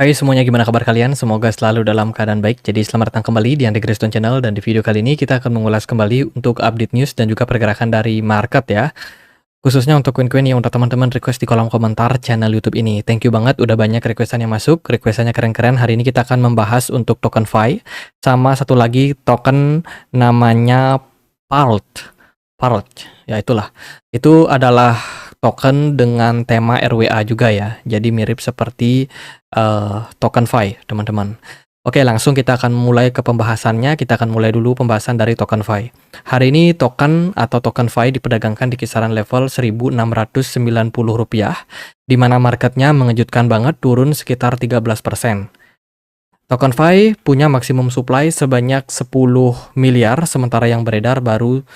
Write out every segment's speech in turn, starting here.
Hai semuanya, gimana kabar kalian? Semoga selalu dalam keadaan baik. Jadi selamat datang kembali di Andy Greston Channel, dan di video kali ini kita akan mengulas kembali untuk update news dan juga pergerakan dari market ya. Khususnya untuk koin-koin yang udah teman-teman request di kolom komentar channel YouTube ini. Thank you banget udah banyak requestan yang masuk. Requestannya keren-keren. Hari ini kita akan membahas untuk token FI sama satu lagi token namanya PART. PART, ya itulah. Itu adalah token dengan tema RWA juga ya. Jadi mirip seperti token FI, teman-teman. Oke, langsung kita akan mulai ke pembahasannya. Kita akan mulai dulu pembahasan dari token FI. Hari ini token atau token FI diperdagangkan di kisaran level Rp1.690, di mana marketnya mengejutkan banget turun sekitar 13%. Token FI punya maksimum supply sebanyak 10 miliar, sementara yang beredar baru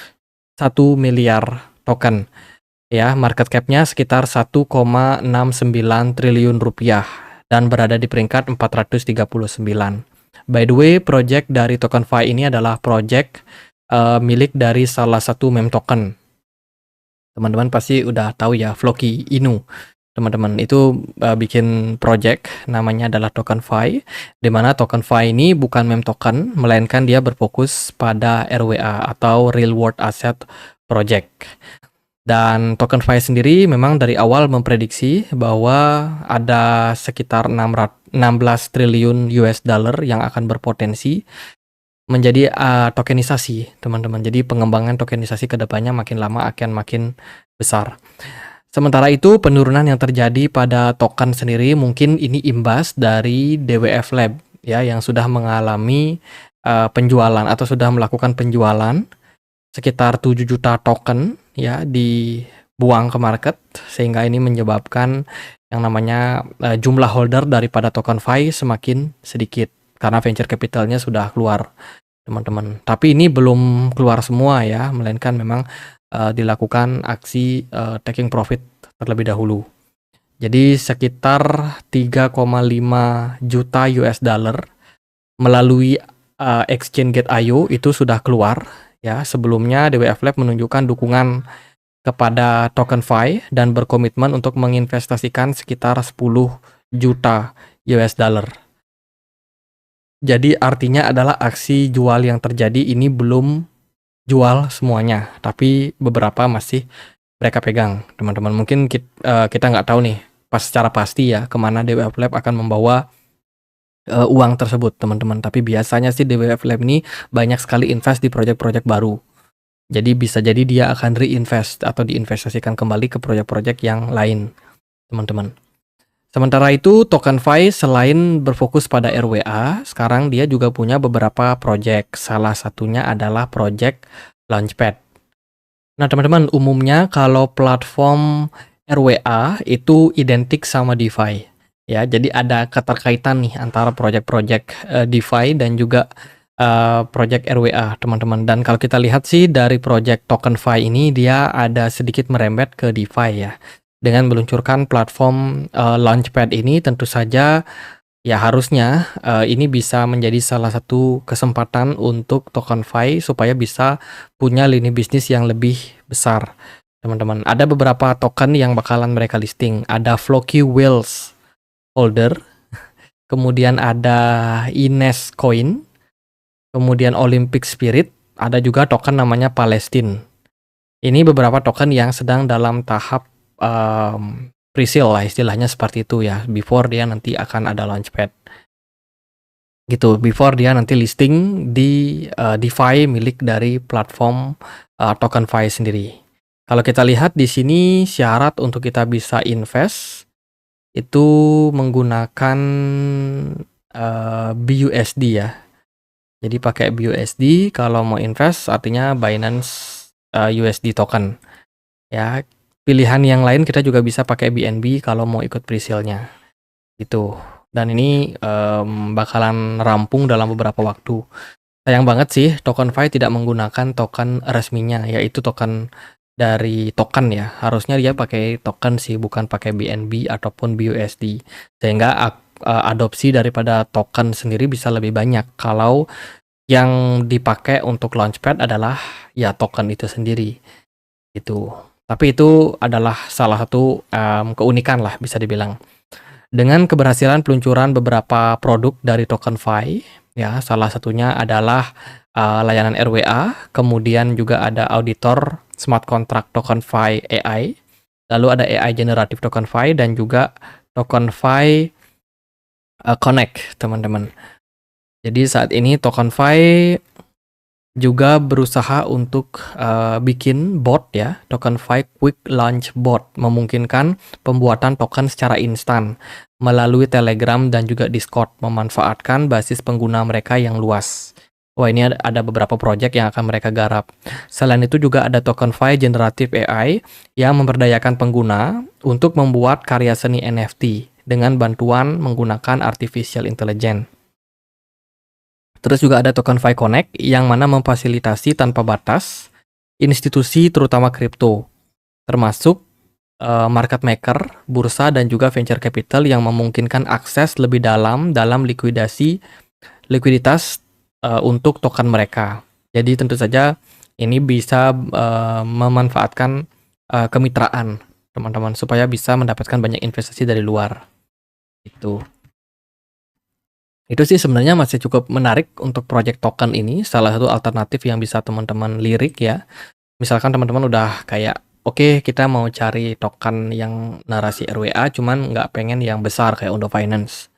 1 miliar token. Ya, market cap-nya sekitar 1,69 triliun rupiah dan berada di peringkat 439. By the way, project dari token FI ini adalah project milik dari salah satu meme token. Teman-teman pasti udah tahu ya, Floki Inu. Teman-teman itu bikin project namanya adalah token FI, di mana token FI ini bukan meme token, melainkan dia berfokus pada RWA atau Real World Asset Project. Dan token FI sendiri memang dari awal memprediksi bahwa ada sekitar 16 triliun US dollar yang akan berpotensi menjadi tokenisasi, teman-teman. Jadi pengembangan tokenisasi ke depannya makin lama akan makin besar. Sementara itu, penurunan yang terjadi pada token sendiri mungkin ini imbas dari DWF Lab ya, yang sudah mengalami penjualan atau sudah melakukan penjualan sekitar 7 juta token ya dibuang ke market, sehingga ini menyebabkan yang namanya jumlah holder daripada token FI semakin sedikit karena venture capitalnya sudah keluar, teman-teman. Tapi ini belum keluar semua ya, melainkan memang dilakukan aksi taking profit terlebih dahulu. Jadi sekitar 3,5 juta US dollar melalui exchange Gate.io itu sudah keluar. Ya, sebelumnya DWF Lab menunjukkan dukungan kepada token FI dan berkomitmen untuk menginvestasikan sekitar 10 juta US dollar. Jadi artinya adalah aksi jual yang terjadi ini belum jual semuanya, tapi beberapa masih mereka pegang, teman-teman. Mungkin kita nggak tahu nih pas secara pasti ya kemana DWF Lab akan membawa uang tersebut, teman-teman. Tapi biasanya sih DWF Lab ini banyak sekali invest di proyek-proyek baru. Jadi bisa jadi dia akan reinvest atau diinvestasikan kembali ke proyek-proyek yang lain, teman-teman. Sementara itu, token FI selain berfokus pada RWA, sekarang dia juga punya beberapa proyek. Salah satunya adalah proyek Launchpad. Nah, teman-teman, umumnya kalau platform RWA itu identik sama DeFi. Ya, jadi ada keterkaitan nih antara proyek-proyek DeFi dan juga proyek RWA, teman-teman. Dan kalau kita lihat sih dari proyek token FI ini, dia ada sedikit merembet ke DeFi ya. Dengan meluncurkan platform Launchpad ini, tentu saja ya harusnya ini bisa menjadi salah satu kesempatan untuk token FI supaya bisa punya lini bisnis yang lebih besar, teman-teman. Ada beberapa token yang bakalan mereka listing. Ada Floki Whales Holder, kemudian ada Ines Coin, kemudian Olympic Spirit, ada juga token namanya Palestine. Ini beberapa token yang sedang dalam tahap pre-sale lah, istilahnya seperti itu ya, before dia nanti akan ada launchpad gitu, before dia nanti listing di DeFi milik dari platform token FI sendiri. Kalau kita lihat di sini, syarat untuk kita bisa invest itu menggunakan BUSD ya. Jadi pakai BUSD kalau mau invest, artinya Binance USD token ya. Pilihan yang lain kita juga bisa pakai BNB kalau mau ikut pre-sale-nya gitu. Dan ini bakalan rampung dalam beberapa waktu. Sayang banget sih token FI tidak menggunakan token resminya, yaitu token dari token ya. Harusnya dia pakai token sih, bukan pakai BNB ataupun BUSD. Sehingga adopsi daripada token sendiri bisa lebih banyak kalau yang dipakai untuk launchpad adalah ya token itu sendiri gitu. Tapi itu adalah salah satu keunikan lah bisa dibilang. Dengan keberhasilan peluncuran beberapa produk dari TokenFi, ya, salah satunya adalah layanan RWA, kemudian juga ada auditor smart contract TokenFi AI, lalu ada AI generatif TokenFi dan juga TokenFi Connect, teman-teman. Jadi saat ini TokenFi juga berusaha untuk bikin bot ya, TokenFi Quick Launch Bot, memungkinkan pembuatan token secara instan melalui Telegram dan juga Discord, memanfaatkan basis pengguna mereka yang luas. Wah, ini ada beberapa project yang akan mereka garap. Selain itu juga ada TokenFi Generative AI yang memberdayakan pengguna untuk membuat karya seni NFT dengan bantuan menggunakan artificial intelligence. Terus juga ada TokenFi Connect yang mana memfasilitasi tanpa batas institusi terutama kripto, termasuk market maker, bursa dan juga venture capital yang memungkinkan akses lebih dalam likuiditas untuk token mereka. Jadi tentu saja ini bisa memanfaatkan kemitraan teman-teman supaya bisa mendapatkan banyak investasi dari luar. Itu sih sebenarnya masih cukup menarik untuk project token ini, salah satu alternatif yang bisa teman-teman lirik ya. Misalkan teman-teman udah kayak, oke, kita mau cari token yang narasi RWA, cuman nggak pengen yang besar kayak Undo Finance.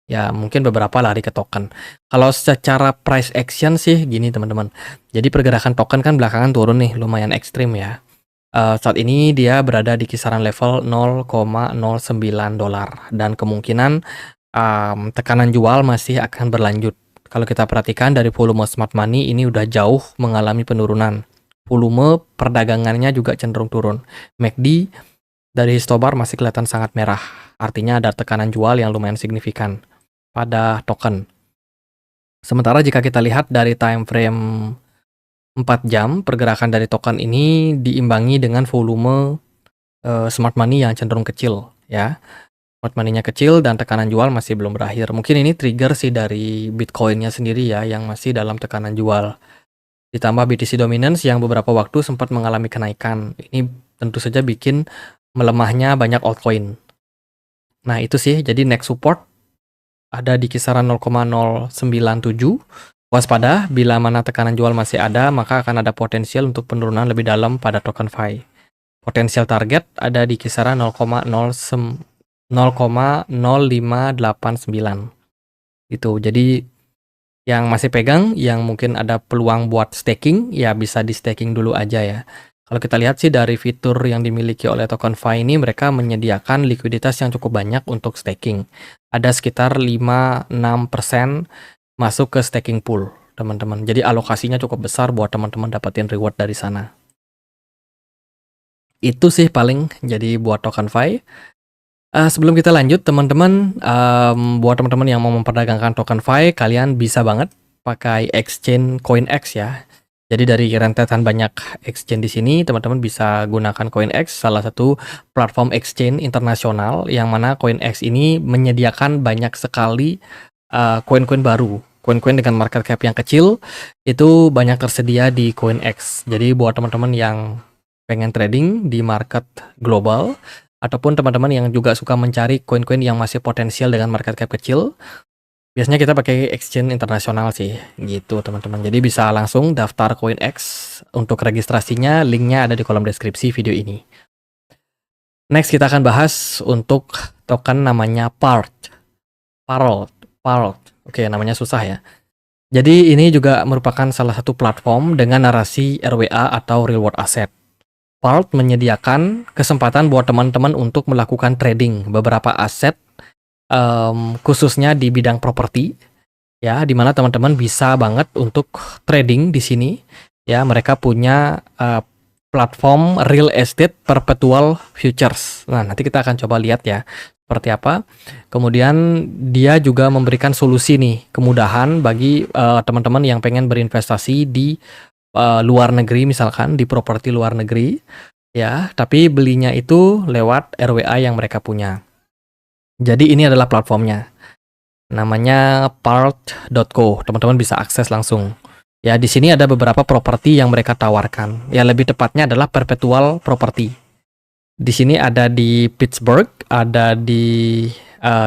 Ya mungkin beberapa lari ke token. Kalau secara price action sih gini teman-teman. Jadi pergerakan token kan belakangan turun nih, lumayan ekstrim ya. Saat ini dia berada di kisaran level $0,09 dan kemungkinan tekanan jual masih akan berlanjut. Kalau kita perhatikan dari volume smart money ini udah jauh mengalami penurunan. Volume perdagangannya juga cenderung turun. MACD dari histobar masih kelihatan sangat merah. Artinya ada tekanan jual yang lumayan signifikan pada token. Sementara jika kita lihat dari time frame 4 jam, pergerakan dari token ini diimbangi dengan volume smart money yang cenderung kecil ya. Smart money-nya kecil dan tekanan jual masih belum berakhir. Mungkin ini trigger sih dari Bitcoin-nya sendiri ya, yang masih dalam tekanan jual. Ditambah BTC dominance yang beberapa waktu sempat mengalami kenaikan. Ini tentu saja bikin melemahnya banyak altcoin. Nah itu sih, jadi next support ada di kisaran 0,097. Waspada, bila mana tekanan jual masih ada, maka akan ada potensial untuk penurunan lebih dalam pada TokenFi. Potensial target ada di kisaran 0,0589 gitu. Jadi yang masih pegang, yang mungkin ada peluang buat staking, ya bisa di staking dulu aja ya. Kalau kita lihat sih dari fitur yang dimiliki oleh TokenFi ini, mereka menyediakan likuiditas yang cukup banyak untuk staking. Ada sekitar 5-6% masuk ke staking pool, teman-teman. Jadi alokasinya cukup besar buat teman-teman dapetin reward dari sana. Itu sih paling jadi buat TokenFi. Sebelum kita lanjut teman-teman, buat teman-teman yang mau memperdagangkan TokenFi, kalian bisa banget pakai exchange CoinEx ya. Jadi dari rentetan banyak exchange di sini, teman-teman bisa gunakan CoinEx, salah satu platform exchange internasional yang mana CoinEx ini menyediakan banyak sekali koin-koin baru. Koin-koin dengan market cap yang kecil itu banyak tersedia di CoinEx. Jadi buat teman-teman yang pengen trading di market global, ataupun teman-teman yang juga suka mencari koin-koin yang masih potensial dengan market cap kecil, biasanya kita pakai exchange internasional sih, gitu teman-teman. Jadi bisa langsung daftar CoinEx. Untuk registrasinya, linknya ada di kolom deskripsi video ini. Next kita akan bahas untuk token namanya Parrot. Oke, namanya susah ya. Jadi ini juga merupakan salah satu platform dengan narasi RWA atau Real World Asset. Parrot menyediakan kesempatan buat teman-teman untuk melakukan trading beberapa aset, khususnya di bidang properti, ya, dimana teman-teman bisa banget untuk trading di sini, ya. Mereka punya platform real estate perpetual futures. Nah, nanti kita akan coba lihat ya seperti apa. Kemudian dia juga memberikan solusi nih, kemudahan bagi teman-teman yang pengen berinvestasi di luar negeri, misalkan di properti luar negeri ya, tapi belinya itu lewat RWA yang mereka punya. Jadi ini adalah platformnya, namanya Parrot.co. Teman-teman bisa akses langsung ya. Di sini ada beberapa properti yang mereka tawarkan, ya lebih tepatnya adalah perpetual property. Di sini ada di Pittsburgh, ada di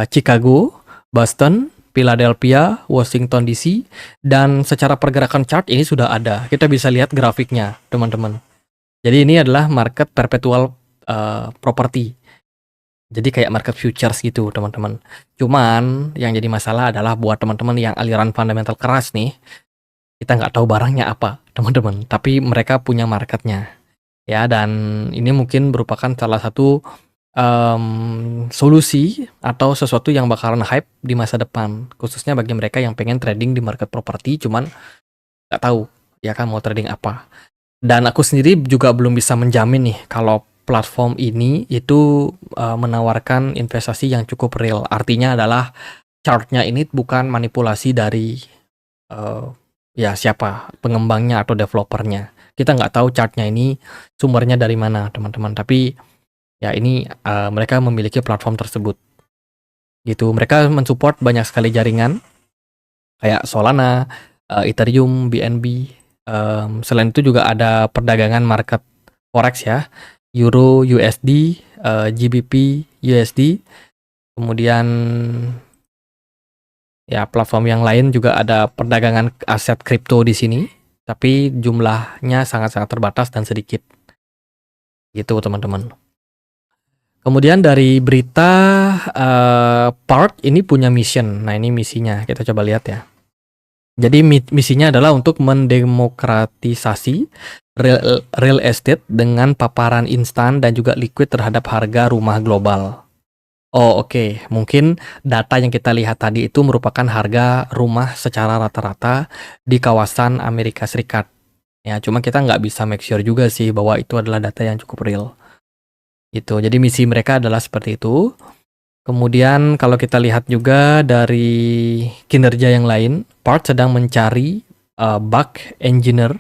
Chicago, Boston, Philadelphia, Washington DC, dan secara pergerakan chart ini sudah ada. Kita bisa lihat grafiknya, teman-teman. Jadi ini adalah market perpetual property. Jadi kayak market futures gitu, teman-teman. Cuman yang jadi masalah adalah buat teman-teman yang aliran fundamental keras nih, kita nggak tahu barangnya apa, teman-teman. Tapi mereka punya marketnya. Ya, dan ini mungkin merupakan salah satu solusi atau sesuatu yang bakalan hype di masa depan, khususnya bagi mereka yang pengen trading di market properti, cuman nggak tahu ya kan mau trading apa. Dan aku sendiri juga belum bisa menjamin nih kalau platform ini itu menawarkan investasi yang cukup real. Artinya adalah chartnya ini bukan manipulasi dari ya siapa pengembangnya atau developernya. Kita nggak tahu chartnya ini sumbernya dari mana, teman-teman. Tapi ya ini mereka memiliki platform tersebut. Gitu. Mereka mensupport banyak sekali jaringan kayak Solana, Ethereum, BNB. Selain itu juga ada perdagangan market forex ya, Euro, USD, GBP, USD. Kemudian ya platform yang lain juga ada perdagangan aset kripto di sini, tapi jumlahnya sangat-sangat terbatas dan sedikit. Gitu teman-teman. Kemudian dari berita Park ini punya mission. Nah ini misinya, kita coba lihat ya. Jadi misinya adalah untuk mendemokratisasi real estate dengan paparan instan dan juga liquid terhadap harga rumah global. Oh oke. Mungkin data yang kita lihat tadi itu merupakan harga rumah secara rata-rata di kawasan Amerika Serikat. Ya, cuma kita nggak bisa make sure juga sih bahwa itu adalah data yang cukup real. Gitu. Jadi misi mereka adalah seperti itu. Kemudian kalau kita lihat juga dari kinerja yang lain, Part sedang mencari bug engineer.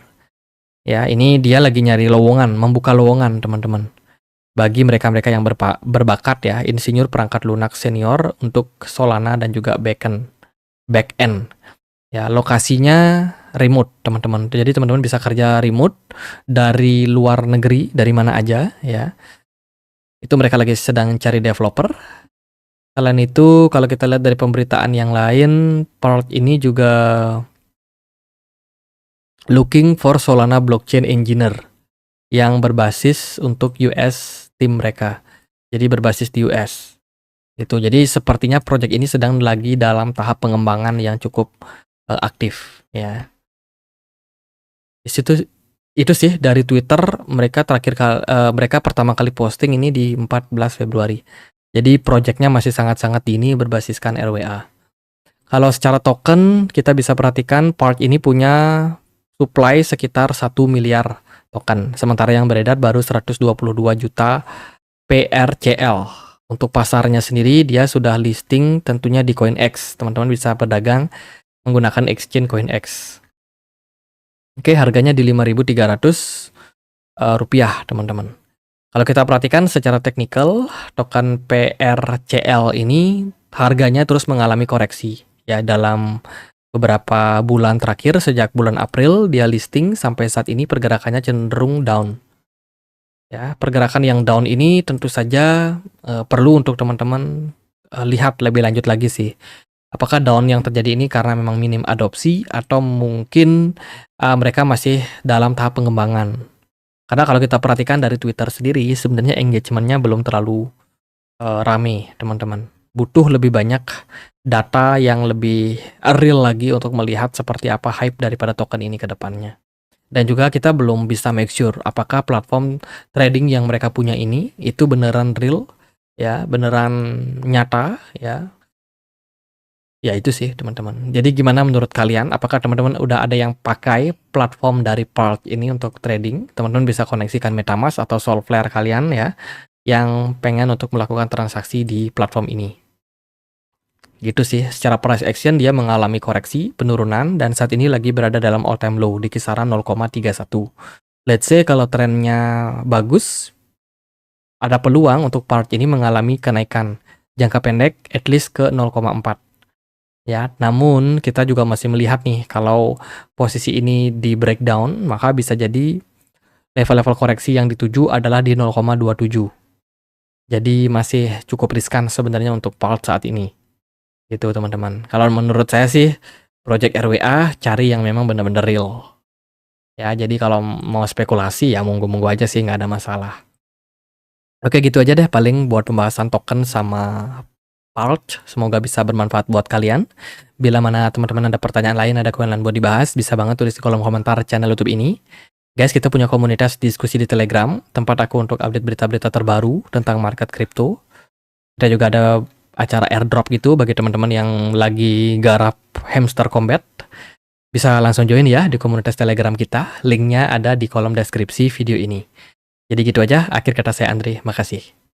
Ya, ini dia lagi nyari lowongan, membuka lowongan teman-teman. Bagi mereka-mereka yang berbakat ya, insinyur perangkat lunak senior untuk Solana dan juga back-end. Ya, lokasinya remote, teman-teman. Jadi teman-teman bisa kerja remote dari luar negeri, dari mana aja ya. Itu mereka lagi sedang cari developer. Selain itu, kalau kita lihat dari pemberitaan yang lain, Part ini juga looking for Solana blockchain engineer yang berbasis untuk US tim mereka. Jadi berbasis di US. Itu. Jadi sepertinya project ini sedang lagi dalam tahap pengembangan yang cukup aktif ya. Di situ itu sih dari Twitter mereka mereka pertama kali posting ini di 14 Februari. Jadi projectnya masih sangat-sangat dini berbasiskan RWA. Kalau secara token kita bisa perhatikan Part ini punya supply sekitar 1 miliar token. Sementara yang beredar baru 122 juta PRCL. Untuk pasarnya sendiri dia sudah listing tentunya di CoinEx. Teman-teman bisa berdagang menggunakan exchange CoinEx. Oke, harganya di 5.300 rupiah, teman-teman. Kalau kita perhatikan secara teknikal, token PRCL ini harganya terus mengalami koreksi. Ya, dalam beberapa bulan terakhir, sejak bulan April, dia listing sampai saat ini pergerakannya cenderung down. Ya, pergerakan yang down ini tentu saja perlu untuk teman-teman lihat lebih lanjut lagi sih. Apakah down yang terjadi ini karena memang minim adopsi atau mungkin mereka masih dalam tahap pengembangan. Karena kalau kita perhatikan dari Twitter sendiri, sebenarnya engagementnya belum terlalu rame, teman-teman. Butuh lebih banyak data yang lebih real lagi untuk melihat seperti apa hype daripada token ini ke depannya. Dan juga kita belum bisa make sure apakah platform trading yang mereka punya ini itu beneran real, ya, beneran nyata, ya. Ya itu sih teman-teman. Jadi gimana menurut kalian? Apakah teman-teman udah ada yang pakai platform dari Park ini untuk trading? Teman-teman bisa koneksikan MetaMask atau Solflare kalian ya, yang pengen untuk melakukan transaksi di platform ini. Gitu sih. Secara price action dia mengalami koreksi, penurunan, dan saat ini lagi berada dalam all time low di kisaran 0,31. Let's say kalau trennya bagus, ada peluang untuk Park ini mengalami kenaikan jangka pendek at least ke 0,4. Ya, namun kita juga masih melihat nih kalau posisi ini di breakdown, maka bisa jadi level-level koreksi yang dituju adalah di 0,27. Jadi masih cukup riskan sebenarnya untuk Palt saat ini. Gitu teman-teman. Kalau menurut saya sih project RWA cari yang memang benar-benar real. Ya, jadi kalau mau spekulasi ya monggo-monggo aja sih, nggak ada masalah. Oke, gitu aja deh paling buat pembahasan token sama Palt. Semoga bisa bermanfaat buat kalian. Bila mana teman-teman ada pertanyaan lain, ada koin lain buat dibahas, bisa banget tulis di kolom komentar channel YouTube ini. Guys, kita punya komunitas diskusi di Telegram, tempat aku untuk update berita-berita terbaru tentang market crypto. Kita juga ada acara airdrop gitu bagi teman-teman yang lagi garap hamster combat. Bisa langsung join ya di komunitas Telegram kita. Linknya ada di kolom deskripsi video ini. Jadi gitu aja, akhir kata saya Andri, makasih.